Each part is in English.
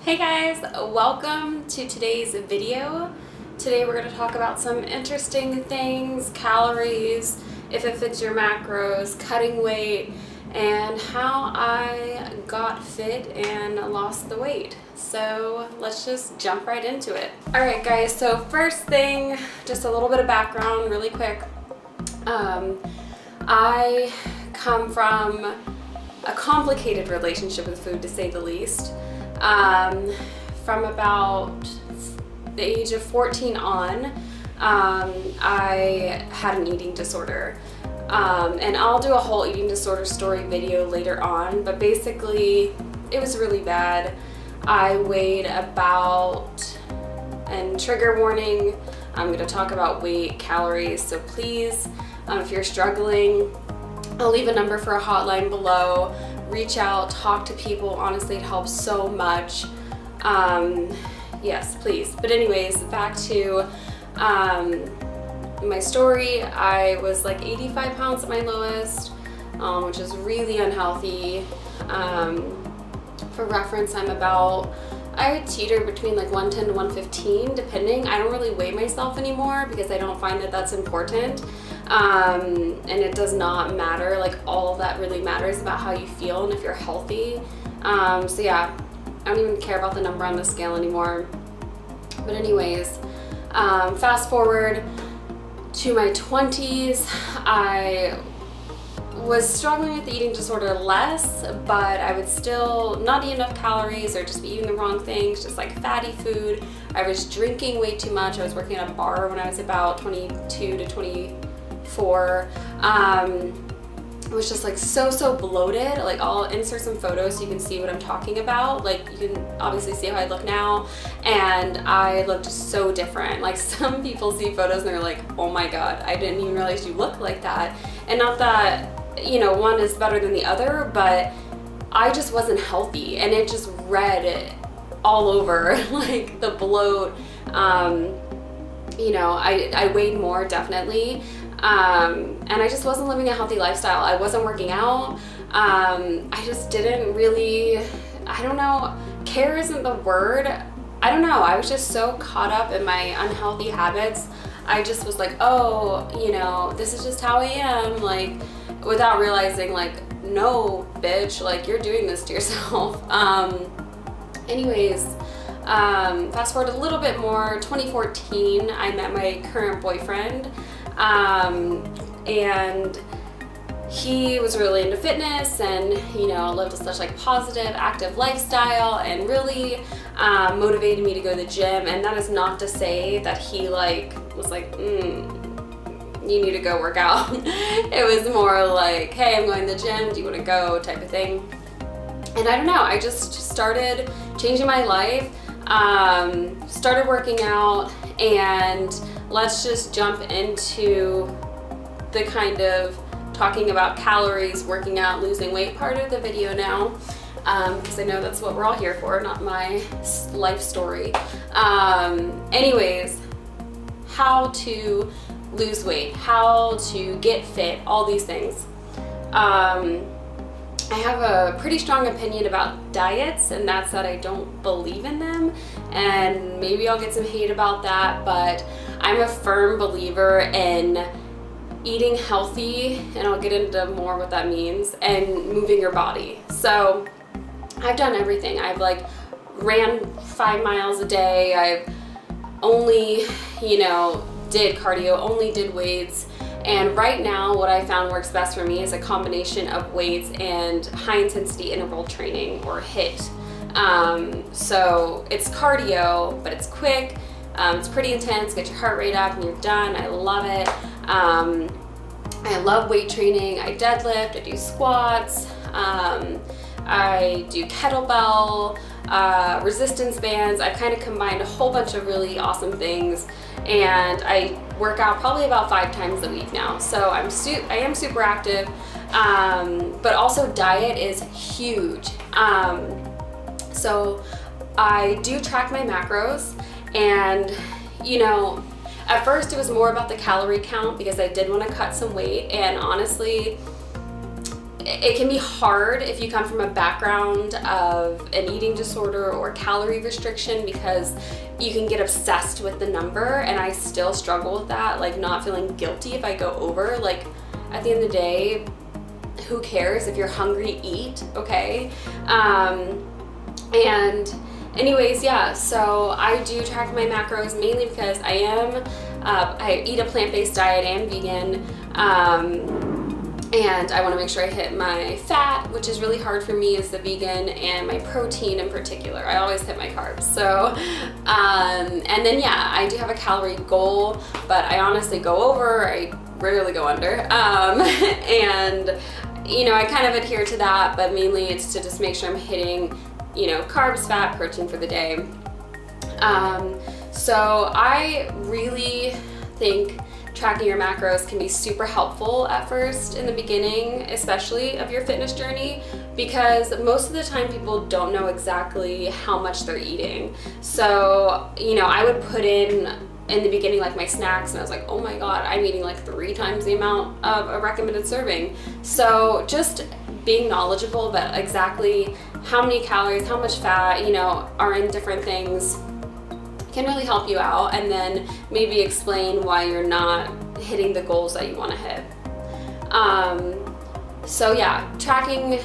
Hey guys, welcome to today's video. Today we're going to talk about some interesting things, calories, if it fits your macros, cutting weight, and how I got fit and lost the weight. So let's just jump right into it. Alright guys, so first thing, just a little bit of background really quick. I come from a complicated relationship with food, to say the least. From about the age of 14 on, I had an eating disorder. And I'll do a whole eating disorder story video later on, but basically it was really bad. I weighed about, and trigger warning, I'm going to talk about weight, calories, so please, if you're struggling, I'll leave a number for a hotline below. Reach out, talk to people. Honestly, it helps so much. Yes, please. But anyways, back to my story. I was like 85 pounds at my lowest, which is really unhealthy. For reference, I teeter between like 110 to 115, depending. I don't really weigh myself anymore because I don't find that that's important. And it does not matter. Like, all of that really matters about how you feel and if you're healthy. So yeah, I don't even care about the number on the scale anymore. But anyways, fast forward to my 20s, I was struggling with the eating disorder less, but I would still not eat enough calories or just be eating the wrong things, just like fatty food. I was drinking way too much. I was working at a bar when I was about 22 to 24. It was just like so bloated. Like, I'll insert some photos so you can see what I'm talking about. Like, you can obviously see how I look now, and I looked so different. Like, some people see photos and they're like, oh my god, I didn't even realize you look like that. And not that, you know, one is better than the other, but I just wasn't healthy, and it just read all over, like the bloat. You know, I weighed more, definitely. And I just wasn't living a healthy lifestyle. I wasn't working out. I just didn't really, I don't know, care isn't the word. I don't know. I was just so caught up in my unhealthy habits. I just was like, oh, you know, this is just how I am. Like, without realizing, like, no, bitch, like, you're doing this to yourself. Anyways, fast forward a little bit more, 2014, I met my current boyfriend. And he was really into fitness and, you know, lived such like positive, active lifestyle, and really motivated me to go to the gym. And that is not to say that he like was like, you need to go work out. It was more like, hey, I'm going to the gym, do you want to go, type of thing. And I don't know, I just started changing my life, started working out, and let's just jump into the kind of talking about calories, working out, losing weight part of the video now, because I know that's what we're all here for, not my life story. Anyways, how to lose weight, how to get fit, all these things. I have a pretty strong opinion about diets, and that's that I don't believe in them, and maybe I'll get some hate about that, but I'm a firm believer in eating healthy, and I'll get into more what that means, and moving your body. So I've done everything. I've like ran 5 miles a day. I've only, you know, did cardio, only did weights. And right now, what I found works best for me is a combination of weights and high intensity interval training, or HIIT. So it's cardio, but it's quick. It's pretty intense, get your heart rate up and you're done. I love it. I love weight training. I deadlift, I do squats, I do kettlebell, resistance bands. I've kind of combined a whole bunch of really awesome things, and I work out probably about 5 times a week now. So I am super active, but also diet is huge. So I do track my macros, and you know, at first it was more about the calorie count because I did want to cut some weight, and honestly, it can be hard if you come from a background of an eating disorder or calorie restriction, because you can get obsessed with the number, and I still struggle with that, like not feeling guilty if I go over. Like at the end of the day, who cares? If you're hungry, eat, okay? And anyways, yeah, so I do track my macros mainly because I eat a plant-based diet and vegan, and I want to make sure I hit my fat, which is really hard for me as the vegan, and my protein in particular. I always hit my carbs. So, and then yeah, I do have a calorie goal, but I honestly go over, I rarely go under, and you know, I kind of adhere to that, but mainly it's to just make sure I'm hitting, you know, carbs, fat, protein for the day. So I really think tracking your macros can be super helpful at first in the beginning, especially of your fitness journey, because most of the time people don't know exactly how much they're eating. So, you know, I would put in the beginning like my snacks, and I was like, oh my god, I'm eating like 3 times the amount of a recommended serving. So just being knowledgeable about exactly how many calories, how much fat, you know, are in different things can really help you out, and then maybe explain why you're not hitting the goals that you want to hit. So yeah, tracking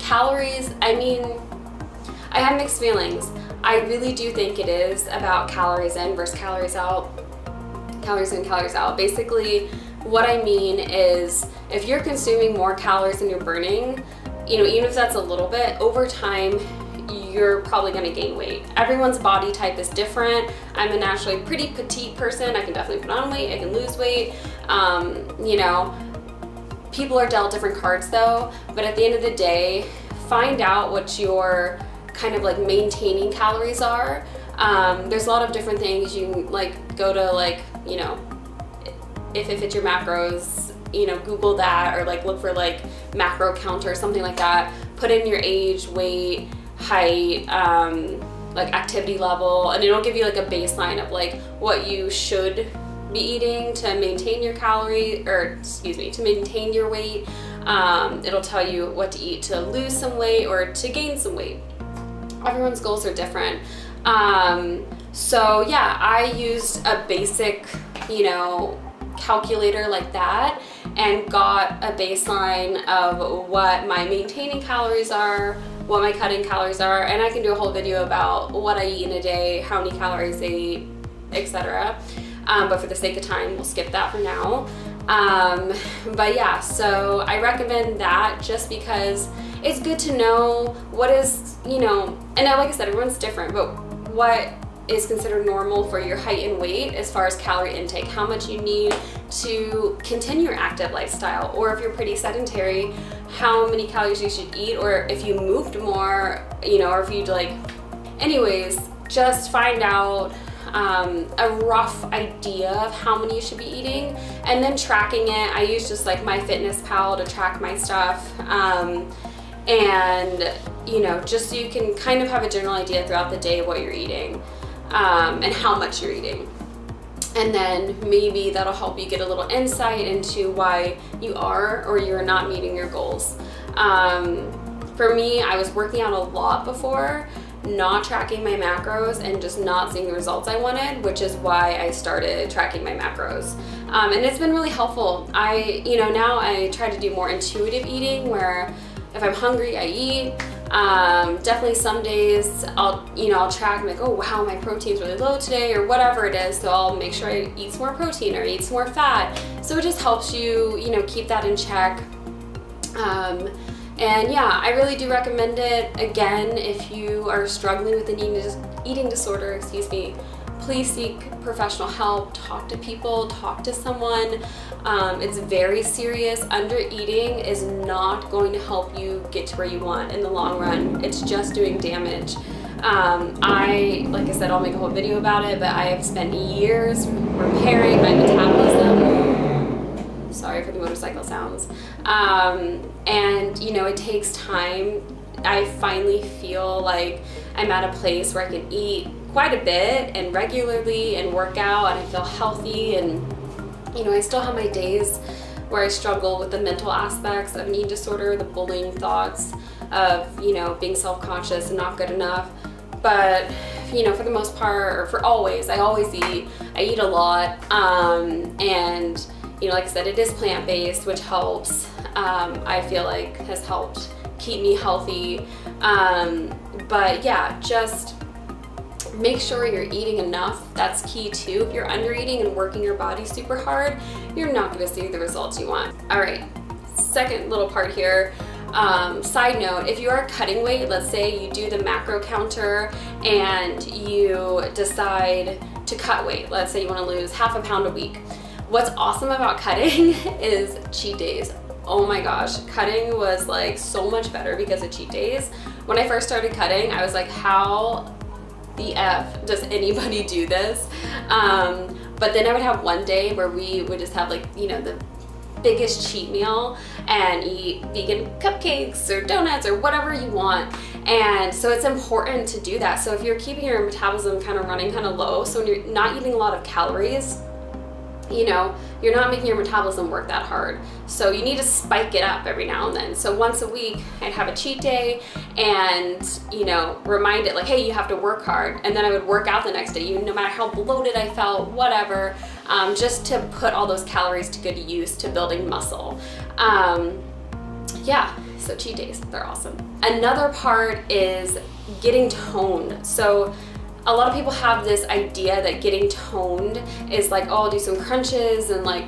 calories, I mean, I have mixed feelings. I really do think it is about calories in versus calories out. Calories in, calories out. Basically, what I mean is if you're consuming more calories than you're burning, you know, even if that's a little bit, over time, you're probably going to gain weight. Everyone's body type is different. I'm a naturally pretty petite person. I can definitely put on weight. I can lose weight. You know, people are dealt different cards though. But at the end of the day, find out what your kind of like maintaining calories are. There's a lot of different things. You can like go to like, you know, if it fits your macros, you know, Google that, or like look for like macro counter or something like that. Put in your age, weight, height, like activity level, and it'll give you like a baseline of like what you should be eating to maintain your to maintain your weight. It'll tell you what to eat to lose some weight or to gain some weight. Everyone's goals are different. So yeah, I used a basic, you know, calculator like that and got a baseline of what my maintaining calories are, what my cutting calories are, and I can do a whole video about what I eat in a day, how many calories I eat, etc. But for the sake of time, we'll skip that for now. But yeah, so I recommend that just because it's good to know what is, you know, and like I said, everyone's different, but what is considered normal for your height and weight as far as calorie intake, how much you need to continue your active lifestyle, or if you're pretty sedentary, how many calories you should eat, or if you moved more, you know, or if you'd like, anyways, just find out a rough idea of how many you should be eating, and then tracking it. I use just like MyFitnessPal to track my stuff, and you know, just so you can kind of have a general idea throughout the day of what you're eating, and how much you're eating. And then maybe that'll help you get a little insight into why you are or you're not meeting your goals. For me, I was working out a lot before, not tracking my macros and just not seeing the results I wanted, which is why I started tracking my macros. And it's been really helpful. Now I try to do more intuitive eating, where if I'm hungry, I eat. Definitely some days I'll track and be like, oh wow, my protein's really low today, or whatever it is, so I'll make sure I eat some more protein or eat some more fat. So it just helps you, keep that in check. And yeah, I really do recommend it. Again, if you are struggling with an eating disorder, please seek professional help. Talk to people, talk to someone. It's very serious. Under eating is not going to help you get to where you want in the long run. It's just doing damage. Like I said, I'll make a whole video about it, but I have spent years repairing my metabolism. Sorry for the motorcycle sounds. And it takes time. I finally feel like I'm at a place where I can eat quite a bit and regularly and work out, and I feel healthy, and I still have my days where I struggle with the mental aspects of an eating disorder, the bullying thoughts of, you know, being self-conscious and not good enough. But, you know, for the most part, or for always, I always eat. I eat a lot, and, you know, like I said, it is plant-based, which helps. I feel like has helped keep me healthy. But yeah, just make sure you're eating enough. That's key too. If you're under eating and working your body super hard, you're not going to see the results you want. All right, second little part here. Side note, if you are cutting weight, let's say you do the macro counter and you decide to cut weight. Let's say you want to lose half a pound a week. What's awesome about cutting is cheat days. Oh my gosh, cutting was like so much better because of cheat days. When I first started cutting, I was like, how the F does anybody do this? But then I would have one day where we would just have, like, you know, the biggest cheat meal and eat vegan cupcakes or donuts or whatever you want. And so it's important to do that. So if you're keeping your metabolism kind of running kind of low, so when you're not eating a lot of calories, you know, you're not making your metabolism work that hard. So you need to spike it up every now and then. So once a week, I'd have a cheat day and, you know, remind it like, hey, you have to work hard. And then I would work out the next day, no matter how bloated I felt, whatever, just to put all those calories to good use to building muscle. Yeah, so cheat days, they're awesome. Another part is getting toned. So a lot of people have this idea that getting toned is like, oh, I'll do some crunches and like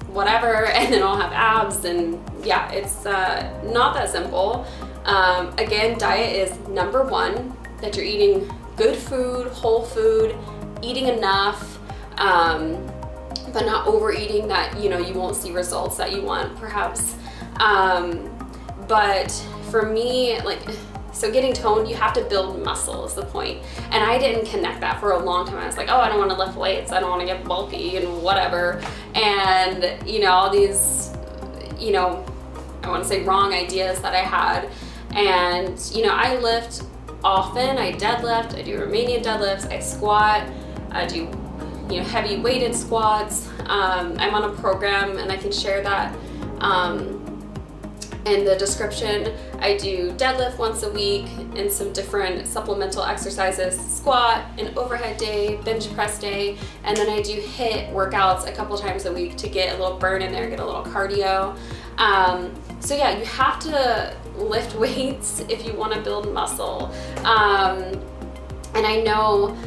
whatever, and then I'll have abs. And yeah, it's not that simple. Again, diet is number one, that you're eating good food, whole food, eating enough, but not overeating that, you know, you won't see results that you want perhaps. But for me, like, so getting toned, you have to build muscle is the point. And I didn't connect that for a long time. I was like, oh, I don't want to lift weights. I don't want to get bulky and whatever. And, you know, all these, you know, I want to say wrong ideas that I had. And, you know, I lift often. I deadlift. I do Romanian deadlifts. I squat. I do, you know, heavy weighted squats. I'm on a program and I can share that in the description. I do deadlift once a week and some different supplemental exercises, squat, an overhead day, bench press day, and then I do HIIT workouts a couple times a week to get a little burn in there, get a little cardio. So yeah, you have to lift weights if you want to build muscle. And I know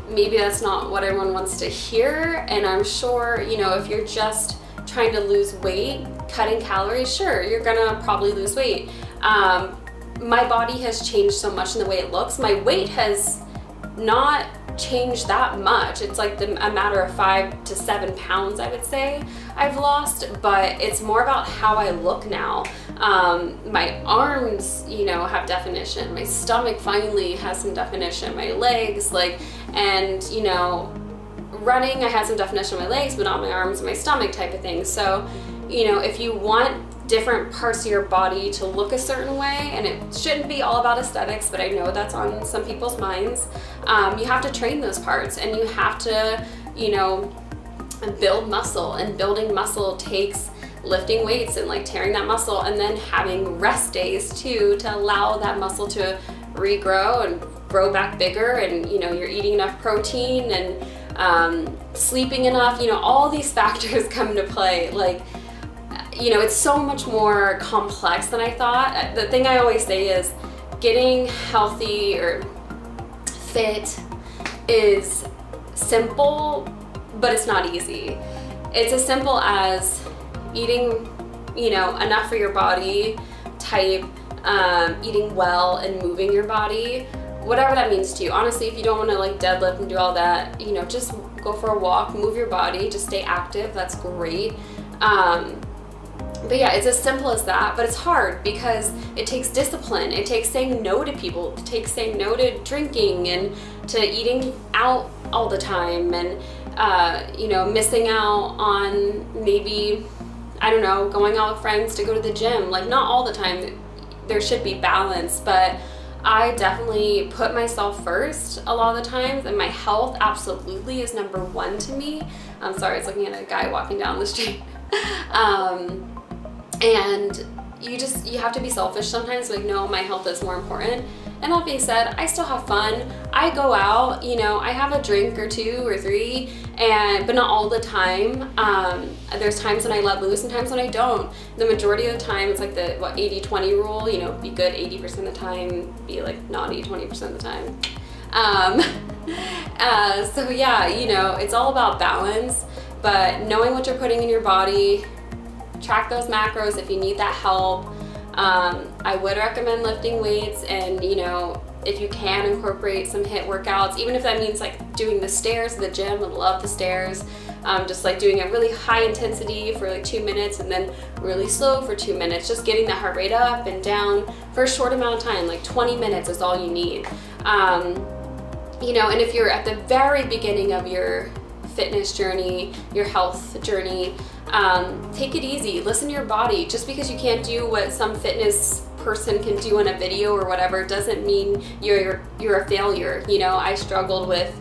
maybe that's not what everyone wants to hear, and I'm sure, you know, if you're just trying to lose weight, cutting calories, sure, you're gonna probably lose weight. My body has changed so much in the way it looks. My weight has not changed that much. It's like a matter of 5 to 7 pounds, I would say, I've lost, but it's more about how I look now. My arms, you know, have definition. My stomach finally has some definition. My legs, like, and, you know, running, I had some definition in my legs, but not my arms and my stomach type of thing. So, you know, if you want different parts of your body to look a certain way, and it shouldn't be all about aesthetics, but I know that's on some people's minds, you have to train those parts, and you have to, you know, build muscle, and building muscle takes lifting weights and like tearing that muscle, and then having rest days too to allow that muscle to regrow and grow back bigger, and, you know, you're eating enough protein and sleeping enough, you know, all these factors come into play. Like, you know, it's so much more complex than I thought. The thing I always say is getting healthy or fit is simple, but it's not easy. It's as simple as eating, you know, enough for your body type, eating well and moving your body, whatever that means to you. Honestly, if you don't want to like deadlift and do all that, you know, just go for a walk, move your body, just stay active. That's great. But yeah, it's as simple as that, but it's hard because it takes discipline. It takes saying no to people. It takes saying no to drinking and to eating out all the time, and, you know, missing out on maybe, I don't know, going out with friends to go to the gym. Like, not all the time. There should be balance, but I definitely put myself first a lot of the times, and my health absolutely is number one to me. I'm sorry, I was looking at a guy walking down the street. And you have to be selfish sometimes, like, no, my health is more important. And that being said, I still have fun. I go out, you know, I have a drink or 2 or 3, but not all the time. There's times when I let loose and times when I don't. The majority of the time, it's like the 80-20 rule, you know, be good 80% of the time, be like naughty 20% of the time. So yeah, you know, it's all about balance, but knowing what you're putting in your body, track those macros if you need that help. I would recommend lifting weights, and you know, if you can incorporate some HIIT workouts, even if that means like doing the stairs at the gym. I love the stairs. Just like doing a really high intensity for like 2 minutes and then really slow for 2 minutes, just getting the heart rate up and down for a short amount of time, like 20 minutes is all you need. You know, and if you're at the very beginning of your fitness journey, your health journey, take it easy, listen to your body. Just because you can't do what some fitness person can do in a video or whatever doesn't mean you're a failure. You know, I struggled with,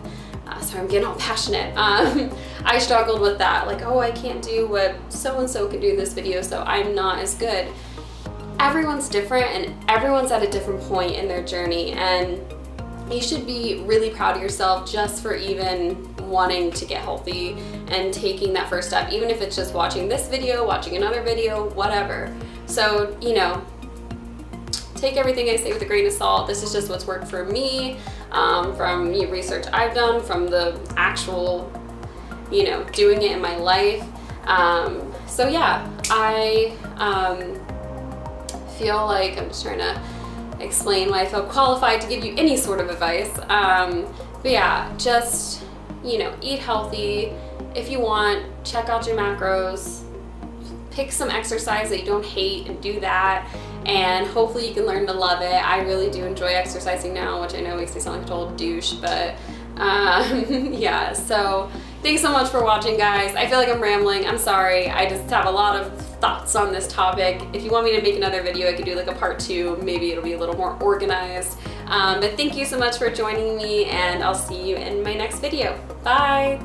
sorry, I'm getting all passionate. I struggled with that, like, oh, I can't do what so-and-so can do in this video, so I'm not as good. Everyone's different and everyone's at a different point in their journey, and you should be really proud of yourself just for even wanting to get healthy and taking that first step, even if it's just watching this video, watching another video, whatever. So, you know, take everything I say with a grain of salt. This is just what's worked for me, from research I've done, from the actual, you know, doing it in my life. So yeah, I feel like I'm just trying to explain why I feel qualified to give you any sort of advice. But yeah, just, you know, eat healthy. If you want, check out your macros, pick some exercise that you don't hate and do that, and hopefully you can learn to love it. I really do enjoy exercising now, which I know makes me sound like a total douche, but yeah, so thanks so much for watching, guys. I feel like I'm rambling. I'm sorry. I just have a lot of thoughts on this topic. If you want me to make another video, I could do like a part 2. Maybe it'll be a little more organized. But thank you so much for joining me, and I'll see you in my next video. Bye!